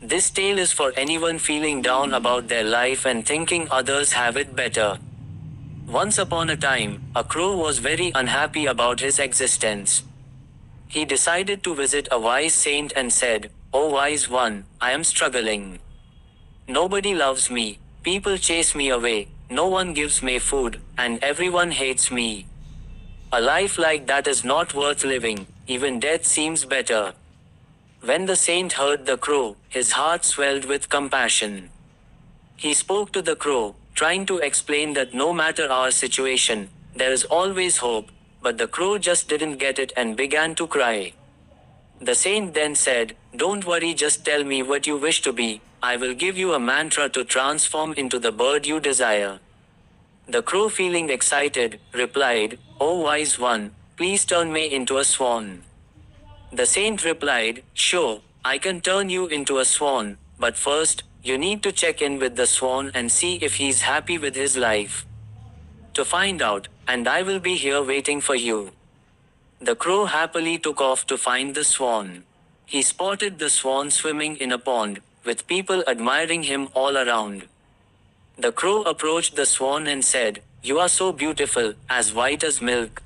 This tale is for anyone feeling down about their life and thinking others have it better. Once upon a time, a crow was very unhappy about his existence. He decided to visit a wise saint and said, "Oh wise one, I am struggling. Nobody loves me, people chase me away, no one gives me food, and everyone hates me. A life like that is not worth living, even death seems better." When the saint heard the crow, his heart swelled with compassion. He spoke to the crow, trying to explain that no matter our situation, there is always hope, but the crow just didn't get it and began to cry. The saint then said, "Don't worry, just tell me what you wish to be. I will give you a mantra to transform into the bird you desire." The crow, feeling excited, replied, "Oh wise one, please turn me into a swan." The saint replied, "Sure, I can turn you into a swan, but first, you need to check in with the swan and see if he's happy with his life. To find out, and I will be here waiting for you." The crow happily took off to find the swan. He spotted the swan swimming in a pond, with people admiring him all around. The crow approached the swan and said, "You are so beautiful, as white as milk.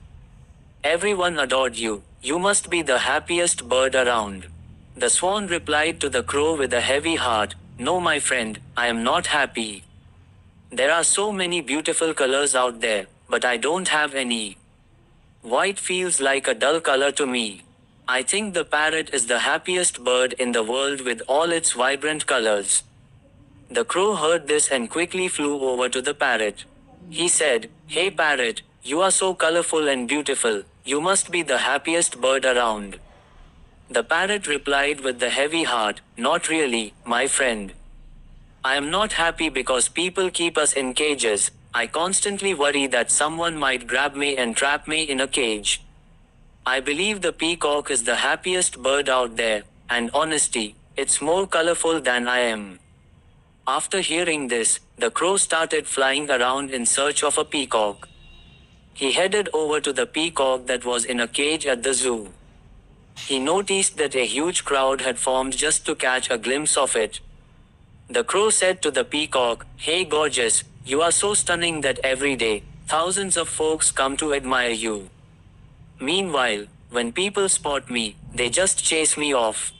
Everyone adored you, you must be the happiest bird around." The swan replied to the crow with a heavy heart, "No my friend, I am not happy. There are so many beautiful colors out there, but I don't have any. White feels like a dull color to me. I think the parrot is the happiest bird in the world with all its vibrant colors." The crow heard this and quickly flew over to the parrot. He said, "Hey parrot, you are so colorful and beautiful, you must be the happiest bird around." The parrot replied with the heavy heart, "Not really, my friend. I am not happy because people keep us in cages. I constantly worry that someone might grab me and trap me in a cage. I believe the peacock is the happiest bird out there, and honesty, it's more colorful than I am." After hearing this, the crow started flying around in search of a peacock. He headed over to the peacock that was in a cage at the zoo. He noticed that a huge crowd had formed just to catch a glimpse of it. The crow said to the peacock, "Hey gorgeous, you are so stunning that every day, thousands of folks come to admire you. Meanwhile, when people spot me, they just chase me off.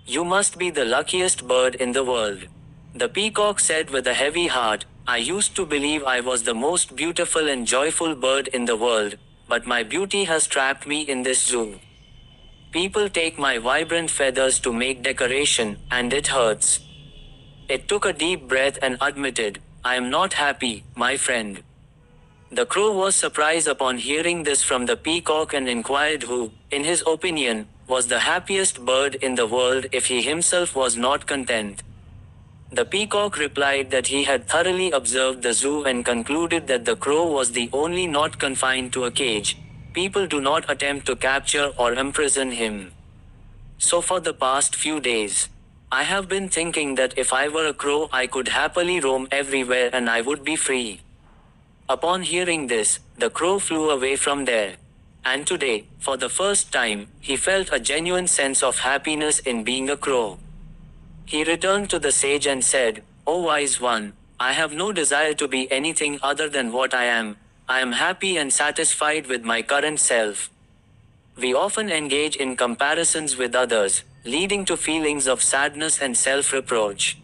You must be the luckiest bird in the world." The peacock said with a heavy heart, "I used to believe I was the most beautiful and joyful bird in the world, but my beauty has trapped me in this zoo. People take my vibrant feathers to make decoration, and it hurts." It took a deep breath and admitted, "I am not happy, my friend." The crow was surprised upon hearing this from the peacock and inquired who, in his opinion, was the happiest bird in the world if he himself was not content. The peacock replied that he had thoroughly observed the zoo and concluded that the crow was the only not confined to a cage. People do not attempt to capture or imprison him. So for the past few days, I have been thinking that if I were a crow I could happily roam everywhere and I would be free. Upon hearing this, the crow flew away from there. And today, for the first time, he felt a genuine sense of happiness in being a crow. He returned to the sage and said, "O wise one, I have no desire to be anything other than what I am. I am happy and satisfied with my current self." We often engage in comparisons with others, leading to feelings of sadness and self-reproach.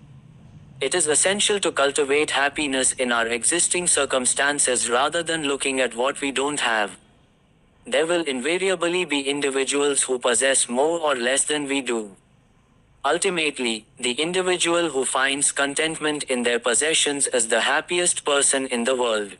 It is essential to cultivate happiness in our existing circumstances rather than looking at what we don't have. There will invariably be individuals who possess more or less than we do. Ultimately, the individual who finds contentment in their possessions is the happiest person in the world.